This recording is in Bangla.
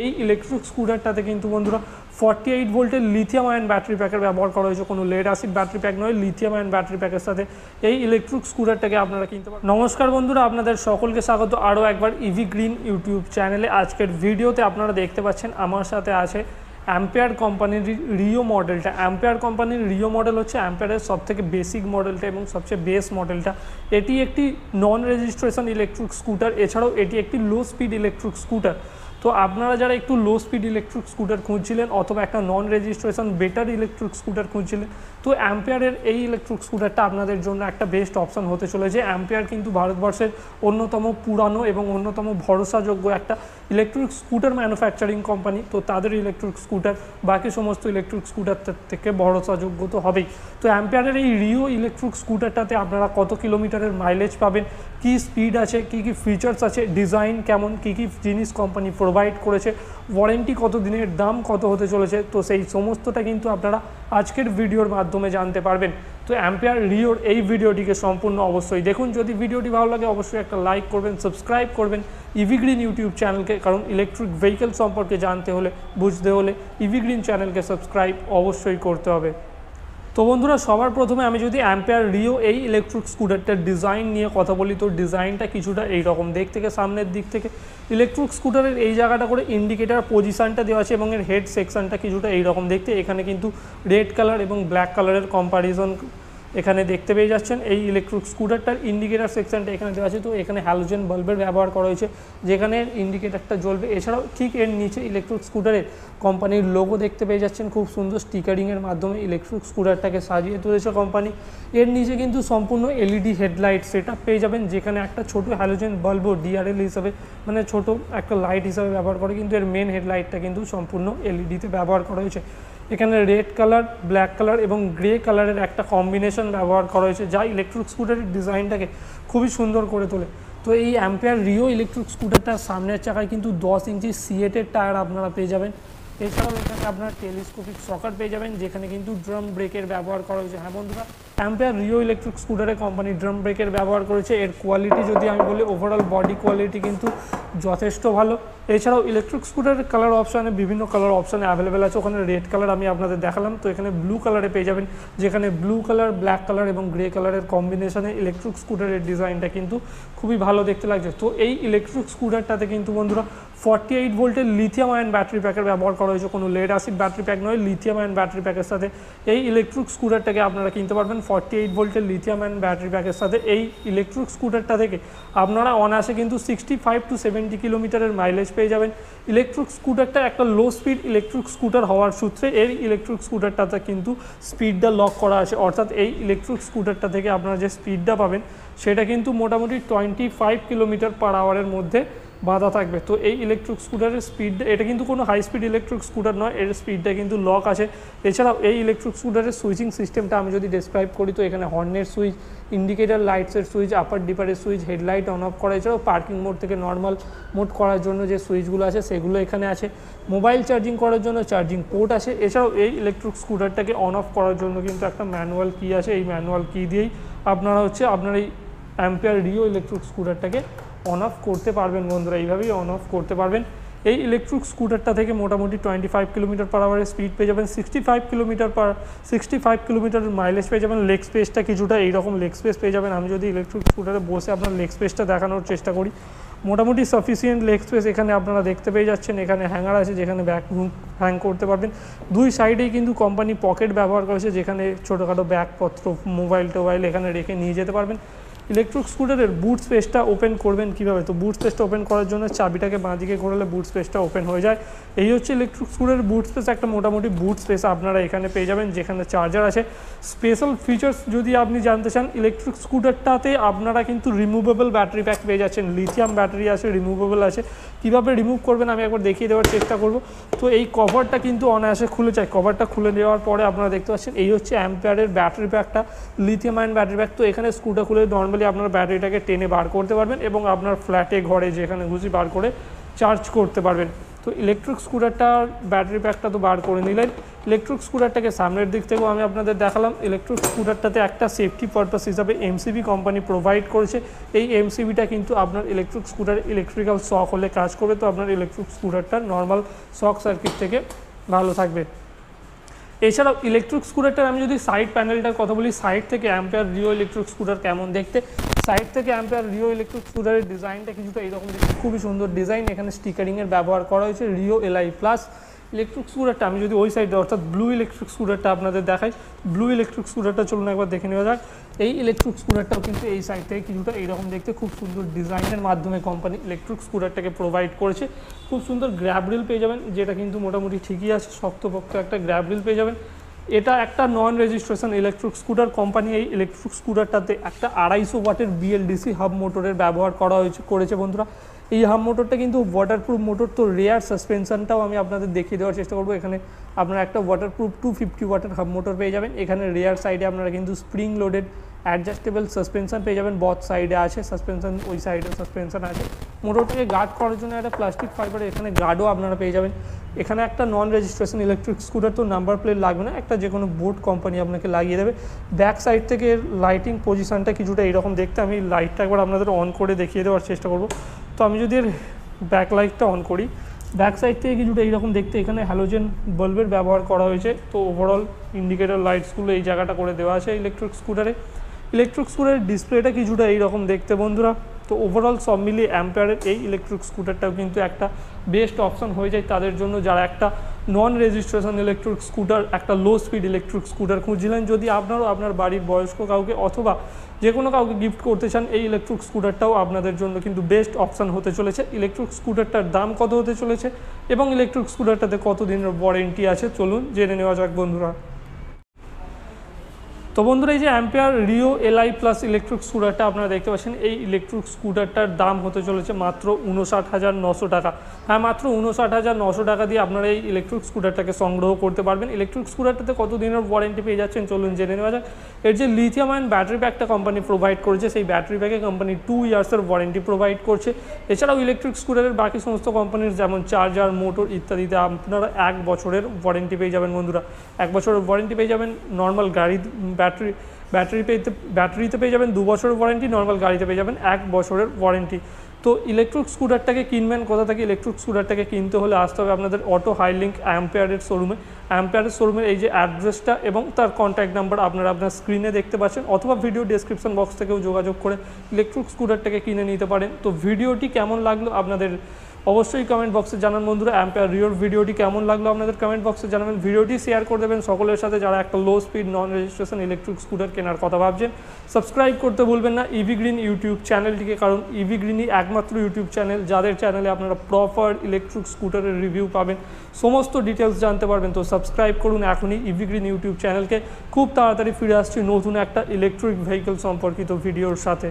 এই ইলেকট্রিক স্কুটারটাতে কিন্তু বন্ধুরা 48 ভোল্টের লিথিয়াম আয়ন ব্যাটারি প্যাকের ব্যবহার করা হয়েছে, কোনো লেড অ্যাসিড ব্যাটারি প্যাক নয়, লিথিয়াম আয়ন ব্যাটারি প্যাকের সাথে এই ইলেকট্রিক স্কুটারটাকে আপনারা কিনতে পারেন। নমস্কার বন্ধুরা, আপনাদের সকলকে স্বাগত আরও একবার ইভি গ্রিন ইউটিউব চ্যানেলে। আজকের ভিডিওতে আপনারা দেখতে পাচ্ছেন আমার সাথে আছে অ্যাম্পেয়ার কোম্পানির রিও মডেলটা। অ্যাম্পেয়ার কোম্পানির রিও মডেল হচ্ছে অ্যাম্পেয়ারের সবথেকে বেসিক মডেলটা এবং সবচেয়ে বেস মডেলটা। এটি একটি নন রেজিস্ট্রেশন ইলেকট্রিক স্কুটার, এছাড়াও এটি একটি লো স্পিড ইলেকট্রিক স্কুটার। তো আপনারা যারা একটু লো স্পিড ইলেকট্রিক স্কুটার খুঁজছিলেন অথবা একটা নন রেজিস্ট্রেশন বেটার ইলেকট্রিক স্কুটার খুঁজছিলেন, তো অ্যাম্পেয়ারের এই ইলেকট্রিক স্কুটারটা আপনাদের জন্য একটা বেস্ট অপশন হতে চলেছে। অ্যাম্পেয়ার কিন্তু ভারতবর্ষের অন্যতম পুরানো এবং অন্যতম ভরসাযোগ্য একটা ইলেকট্রিক স্কুটার ম্যানুফ্যাকচারিং কোম্পানি। তো তাদের ইলেকট্রিক স্কুটার বাকি সমস্ত ইলেকট্রিক স্কুটার থেকে ভরসাযোগ্য তো হবেই। তো অ্যাম্পেয়ারের এই রিও ইলেকট্রিক স্কুটারটাতে আপনারা কত কিলোমিটারের মাইলেজ পাবেন, কী স্পিড আছে, কী কী ফিচার্স আছে, ডিজাইন কেমন, কী কী জিনিস কোম্পানি প্রোভাইড করেছে, ওয়ারেন্টি কত দিনের, দাম কত হতে চলেছে, তো সেই সমস্তটা কিন্তু আপনারা আজকের ভিডিওর মাধ্যমে জানতে পারবেন। তো অ্যাম্পেয়ার রিওর এই ভিডিওটিকে সম্পূর্ণ অবশ্যই দেখুন। যদি ভিডিওটি ভালো লাগে অবশ্যই একটা লাইক করবেন, সাবস্ক্রাইব করবেন ইভি গ্রিন ইউটিউব চ্যানেলকে, কারণ ইলেকট্রিক ভেহিকেল সম্পর্কে জানতে হলে, বুঝতে হলে ইভি গ্রিন চ্যানেলকে সাবস্ক্রাইব অবশ্যই করতে হবে। তো বন্ধুরা, সবার প্রথমে আমি যদি অ্যাম্পেয়ার রিও এই ইলেকট্রিক স্কুটারটার ডিজাইন নিয়ে কথা বলি, তো ডিজাইনটা কিছুটা এইরকম। দিক থেকে সামনের দিক থেকে ইলেকট্রিক স্কুটারের এই জায়গাটা করে ইন্ডিকেটার পজিশানটা দেওয়া আছে এবং এর হেড সেকশনটা কিছুটা এইরকম দেখতে। এখানে কিন্তু রেড কালার এবং ব্ল্যাক কালারের কম্প্যারিজন এখানে দেখতে পেয়ে যাচ্ছেন। এই ইলেকট্রিক স্কুটারটার ইন্ডিকেটার সেকশনটা এখানে দেওয়া আছে। তো এখানে হ্যালোজেন বাল্বের ব্যবহার করা হয়েছে যেখানে ইন্ডিকেটারটা জ্বলবে। এছাড়াও ঠিক এর নিচে ইলেকট্রিক স্কুটারের কোম্পানির লোগো দেখতে পেয়ে যাচ্ছেন। খুব সুন্দর স্টিকারিংয়ের মাধ্যমে ইলেকট্রিক স্কুটারটাকে সাজিয়ে তুলেছে কোম্পানি। এর নিচে কিন্তু সম্পূর্ণ এলইডি হেডলাইট সেট আপ পেয়ে যাবেন, যেখানে একটা ছোটো হ্যালোজেন বাল্বও ডিআরএল হিসাবে, মানে ছোটো একটা লাইট হিসাবে ব্যবহার করে, কিন্তু এর মেন হেডলাইটটা কিন্তু সম্পূর্ণ এলইডিতে ব্যবহার করা হয়েছে। এখানে রেড কালার, ব্ল্যাক কালার এবং গ্রে কালারের একটা কম্বিনেশন ব্যবহার করা হয়েছে, যা ইলেকট্রিক স্কুটারের ডিজাইনটাকে খুবই সুন্দর করে তোলে। তো এই অ্যাম্পেয়ার রিও ইলেকট্রিক স্কুটারটার সামনের চাকায় কিন্তু 10 ইঞ্চি সিএটের টায়ার আপনারা পেয়ে যাবেন। এছাড়াও এখানে আপনারা টেলিস্কোপিক সকেট পেয়ে যাবেন, যেখানে কিন্তু ড্রাম ব্রেকের ব্যবহার করা হয়েছে। হ্যাঁ বন্ধুরা, অ্যাম্পেয়ার রিও ইলেকট্রিক স্কুটারে কোম্পানি ড্রাম ব্রেকের ব্যবহার করেছে। এর কোয়ালিটি যদি আমি বলি, ওভারঅল বডি কোয়ালিটি কিন্তু যথেষ্ট ভালো। এছাড়াও ইলেকট্রিক স্কুটারের কালার অপশানে বিভিন্ন কালার অপশানে অ্যাভেলেবেল আছে। ওখানে রেড কালার আমি আপনাদের দেখালাম, তো এখানে ব্লু কালারে পেয়ে যাবেন, যেখানে ব্লু কালার, ব্ল্যাক কালার এবং গ্রে কালারের কম্বিনেশনে ইলেকট্রিক স্কুটারের ডিজাইনটা কিন্তু খুবই ভালো দেখতে লাগছে। তো এই ইলেকট্রিক স্কুটারটাতে কিন্তু বন্ধুরা 48 ভোল্টের লিথিয়াম আয়ন ব্যাটারি প্যাকের ব্যবহার করা হয়েছে, কোনো লেড অ্যাসিড ব্যাটারি প্যাক নয়, লিথিয়াম আয়ন ব্যাটারি প্যাকের সাথে এই ইলেকট্রিক স্কুটারটাকে আপনারা কিনতে পারবেন। 48 ভোল্টের লিথিয়াম আয়ন ব্যাটারি প্যাকের সাথে এই ইলেকট্রিক স্কুটারটা থেকে আপনারা অনায়াসে কিন্তু 65 to 70 কিলোমিটারের মাইলেজ পেয়ে যাবেন। ইলেকট্রিক স্কুটারটা একটা লো স্পিড ইলেকট্রিক স্কুটার হওয়ার সূত্রে এই ইলেকট্রিক স্কুটারটাতে কিন্তু স্পিডটা লক করা আছে, অর্থাৎ এই ইলেকট্রিক স্কুটারটা থেকে আপনারা যে স্পিডটা পাবেন সেটা কিন্তু মোটামুটি 25 কিলোমিটার পার আওয়ারের মধ্যে বাধা থাকবে। তো এই ইলেকট্রিক স্কুটারের স্পিড, এটা কিন্তু কোনো হাই স্পিড ইলেকট্রিক স্কুটার নয়, এর স্পিডটা কিন্তু লক আছে। এছাড়াও এই ইলেকট্রিক স্কুটারের সুইচিং সিস্টেমটা আমি যদি ডেসক্রাইব করি, তো এখানে হর্নের সুইচ, ইন্ডিকেটার লাইটসের সুইচ, আপার ডিপারের সুইচ, হেডলাইট অন অফ করা, এছাড়াও পার্কিং মোড থেকে নর্মাল মোড করার জন্য যে সুইচগুলো আছে সেগুলো এখানে আছে। মোবাইল চার্জিং করার জন্য চার্জিং পোর্ট আছে। এছাড়াও এই ইলেকট্রিক স্কুটারটাকে অন অফ করার জন্য কিন্তু একটা ম্যানুয়াল কি আছে, এই ম্যানুয়াল কি দিয়েই আপনারা আপনার এই অ্যাম্পেয়ার রিও ইলেকট্রিক স্কুটারটাকে অন অফ করতে পারবেন। বন্ধুরা, এইভাবেই অন অফ করতে পারবেন। এই ইলেকট্রিক স্কুটারটা থেকে মোটামুটি 25 কিলোমিটার পার আওয়ারের স্পিড পেয়ে যাবেন, 65 কিলোমিটার মাইলেজ পেয়ে যাবেন। লেগ স্পেসটা কিছুটা এইরকম লেগ স্পেস পেয়ে যাবেন। আমি যদি ইলেকট্রিক স্কুটারে বসে আপনার লেগ স্পেসটা দেখানোর চেষ্টা করি, মোটামুটি সাফিসিয়েন্ট লেগ স্পেস এখানে আপনারা দেখতে পেয়ে যাচ্ছেন। এখানে হ্যাঙ্গার আছে, যেখানে ব্যাগ হ্যাং করতে পারবেন। দুই সাইডেই কিন্তু কোম্পানি পকেট ব্যবহার করেছে, যেখানে ছোটোখাটো ব্যাগপত্র, মোবাইল টোবাইল এখানে রেখে নিয়ে যেতে পারবেন। ইলেকট্রিক স্কুটারের বুট স্পেসটা ওপেন করবেন কীভাবে, তো বুট স্পেসটা ওপেন করার জন্য চাবিটাকে বাঁদিকে ঘোরালে বুট স্পেসটা ওপেন হয়ে যায়। এই হচ্ছে ইলেকট্রিক স্কুটারের বুট স্পেস। একটা মোটামুটি বুট স্পেস আপনারা এখানে পেয়ে যাবেন, যেখানে চার্জার আছে। স্পেশাল ফিচার্স যদি আপনি জানতে চান, ইলেকট্রিক স্কুটারটাতে আপনারা কিন্তু রিমুভেবল ব্যাটারি প্যাক পেয়ে যাচ্ছেন। লিথিয়াম ব্যাটারি আছে, রিমুভেবল আছে। কীভাবে রিমুভ করবেন আমি একবার দেখিয়ে দেওয়ার চেষ্টা করব। তো এই কভারটা কিন্তু অনায়াসে খুলে যায়। কভারটা খুলে দেওয়ার পরে আপনারা দেখতে পাচ্ছেন এই হচ্ছে অ্যাম্পেয়ারের ব্যাটারি প্যাকটা, লিথিয়াম আয়ন ব্যাটারি প্যাক। তো এখানে স্ক্রুটা খুলে নর্মালি আপনার ব্যাটারিটাকে টেনে বার করতে পারবেন এবং আপনার ফ্ল্যাটে, ঘরে যেখানে খুশি বার করে চার্জ করতে পারবেন। তো ইলেকট্রিক স্কুটারটার ব্যাটারি প্যাকটা তো বার করে নিলেন। ইলেকট্রিক স্কুটারটাকে সামনের দিক থেকেও আমি আপনাদের দেখালাম। ইলেকট্রিক স্কুটারটাতে একটা সেফটি পারপাস হিসাবে এমসিবি কোম্পানি প্রোভাইড করেছে। এই এমসিবিটা কিন্তু আপনার ইলেকট্রিক স্কুটার ইলেকট্রিক্যাল শক হলে কাজ করবে, তো আপনার ইলেকট্রিক স্কুটারটা নর্মাল শক সার্কিট থেকে ভালো থাকবে। এছাড়াও ইলেকট্রিক স্কুটারটার আমি যদি সাইড প্যানেলটার কথা বলি, সাইড থেকে অ্যাম্পিয়ার রিও ইলেকট্রিক স্কুটার কেমন দেখতে, সাইড থেকে অ্যাম্পিয়ার রিও ইলেকট্রিক স্কুটারের ডিজাইনটা কিছুটা এইরকম দেখতে, খুবই সুন্দর ডিজাইন। এখানে স্টিকারিংয়ের ব্যবহার করা হয়েছে রিও এলআই প্লাস। ইলেকট্রিক স্কুটারটা আমি যদি ওই সাইডে অর্থাৎ ব্লু ইলেকট্রিক স্কুটারটা আপনাদের দেখাই, ব্লু ইলেকট্রিক স্কুটারটা চলুন একবার দেখে নেওয়া যাক। এই ইলেকট্রিক স্কুটারটাও কিন্তু এই সাইড থেকে কিছুটা এইরকম দেখতে, খুব সুন্দর ডিজাইনের মাধ্যমে কোম্পানি ইলেকট্রিক স্কুটারটাকে প্রোভাইড করেছে। খুব সুন্দর গ্র্যাব রিল পেয়ে যাবেন, যেটা কিন্তু মোটামুটি ঠিকই আছে, শক্তপোক্ত একটা গ্র্যাব রিল পেয়ে যাবেন। এটা একটা নন রেজিস্ট্রেশন ইলেকট্রিক স্কুটার। কোম্পানি এই ইলেকট্রিক স্কুটারটাতে একটা 250 ওয়াটের বিএলডিসি হাব মোটরের ব্যবহার করেছে বন্ধুরা। এই হাব মোটরটা কিন্তু ওয়াটারপ্রুফ মোটর, তো রেয়ার সাসপেনশনটাও আমি আপনাদের দেখিয়ে দেওয়ার চেষ্টা করবো। এখানে আপনারা একটা ওয়াটারপ্রুফ 250 ওয়াটের হাব মোটর পেয়ে যাবেন। এখানে রেয়ার সাইডে আপনারা কিন্তু স্প্রিং লোডেড অ্যাডজাস্টেবল সাসপেনশন পেয়ে যাবেন, বথ সাইডে আছে সাসপেনশন, ওই সাইডে সাসপেনশন আছে। মোটরটাকে গার্ড করার জন্য একটা প্লাস্টিক ফাইবারের এখানে গার্ডও আপনারা পেয়ে যাবেন। এখানে একটা নন রেজিস্ট্রেশন ইলেকট্রিক স্কুটার, তো নাম্বার প্লেট লাগবে না, একটা যে কোনো বোর্ড কোম্পানি আপনাকে লাগিয়ে দেবে। ব্যাক সাইড থেকে লাইটিং পজিশনটা কিছুটা এইরকম দেখতে, আমি লাইটটা একবার আপনাদের অন করে দেখিয়ে দেওয়ার চেষ্টা করব। তো আমি যদি এর ব্যাক লাইটটা অন করি, ব্যাক সাইড থেকে কিছুটা এইরকম দেখতে, এখানে হ্যালোজেন বাল্বের ব্যবহার করা হয়েছে। তো ওভারঅল ইন্ডিকেটর লাইটসগুলো এই জায়গাটা করে দেওয়া আছে ইলেকট্রিক স্কুটারে। ইলেকট্রিক স্কুটারের ডিসপ্লেটা কিছুটা এইরকম দেখতে বন্ধুরা। তো ওভারঅল সব মিলিয়ে অ্যাম্পিয়ারের এই ইলেকট্রিক স্কুটারটাও কিন্তু একটা বেস্ট অপশন হয়ে যায় তাদের জন্য যারা একটা নন রেজিস্ট্রেশন ইলেকট্রিক স্কুটার, একটা লো স্পিড ইলেকট্রিক স্কুটার খুঁজছিলেন। যদি আপনারও আপনার বাড়ির বয়স্ক কাউকে অথবা যে কোনো কাউকে গিফট করতে চান, এই ইলেকট্রিক স্কুটারটাও আপনাদের জন্য কিন্তু বেস্ট অপশন হতে চলেছে। ইলেকট্রিক স্কুটারটার দাম কত হতে চলেছে এবং ইলেকট্রিক স্কুটারটাতে কত দিনের ওয়ারেন্টি আছে, চলুন জেনে নেওয়া যাক বন্ধুরা। তো বন্ধুরা, এই যে Ampere Reo LI plus electric স্কুটারটা আপনারা দেখতে পাচ্ছেন, এই ইলেকট্রিক স্কুটারটার দাম হতে চলেছে মাত্র 59,900 টাকা। হ্যাঁ, মাত্র 59,900 টাকা দিয়ে আপনারা এই ইলেকট্রিক স্কুটারটাকে সংগ্রহ করতে পারবেন। ইলেকট্রিক স্কুটারটাতে কত দিনের ওয়ারেন্টি পেয়ে যাচ্ছেন চলুন জেনে নেওয়া যাক। এর যে লিথিয়াম আয়ন ব্যাটারি প্যাকটা কোম্পানি প্রোভাইড করেছে, সেই ব্যাটারি প্যাকে কোম্পানি 2 ইয়ার্সের ওয়ারেন্টি প্রোভাইড করছে। এছাড়াও ইলেকট্রিক স্কুটারের বাকি সমস্ত কোম্পানির যেমন চার্জার, মোটর ইত্যাদিতে আপনারা 1 বছরের ওয়ারেন্টি পেয়ে যাবেন বন্ধুরা। 1 বছরের ওয়ারেন্টি পেয়ে যাবেন। নর্মাল গাড়ি ব্যাটারিতে পেয়ে যাবেন 2 বছরের ওয়ারেন্টি, নর্মাল গাড়িতে পেয়ে যাবেন 1 বছরের ওয়ারেন্টি। তো ইলেকট্রিক স্কুটারটাকে কিনবেন কোথা থেকে? ইলেকট্রিক স্কুটারটাকে কিনতে হলে আসতে হবে আপনাদের অটো হাইলিঙ্ক অ্যাম্পিয়ারের শোরুমে। অ্যাম্পিয়ারের শোরুমের এই যে অ্যাড্রেসটা এবং তার কন্ট্যাক্ট নাম্বার আপনারা আপনার স্ক্রিনে দেখতে পাচ্ছেন, অথবা ভিডিও ডেসক্রিপশন বক্স থেকেও যোগাযোগ করে ইলেকট্রিক স্কুটারটাকে কিনে নিতে পারেন। তো ভিডিওটি কেমন লাগলো আপনাদের অবশ্যই কমেন্ট বক্সে জানান বন্ধুরা। অ্যাম্পিয়ার রিওর ভিডিওটি কেমন লাগলো আপনাদের কমেন্ট বক্সে জানাবেন। ভিডিওটি শেয়ার করে দেবেন সকলের সাথে যারা একটা লো স্পিড নন রেজিস্ট্রেশন ইলেকট্রিক স্কুটার কেনার কথা ভাবছেন। সাবস্ক্রাইব করতে ভুলবেন না ইভি গ্রিন ইউটিউব চ্যানেলটিকে, কারণ ইভি গ্রিনই একমাত্র ইউটিউব চ্যানেল যাদের চ্যানেলে আপনারা প্রপার ইলেকট্রিক স্কুটারের রিভিউ পাবেন, সমস্ত ডিটেলস জানতে পারবেন। তো সাবস্ক্রাইব করুন এখনই ইভি গ্রিন ইউটিউব চ্যানেলকে। খুব তাড়াতাড়ি ফিরে আসছি নতুন একটা ইলেকট্রিক ভেহিকল সম্পর্কিত ভিডিওর সাথে।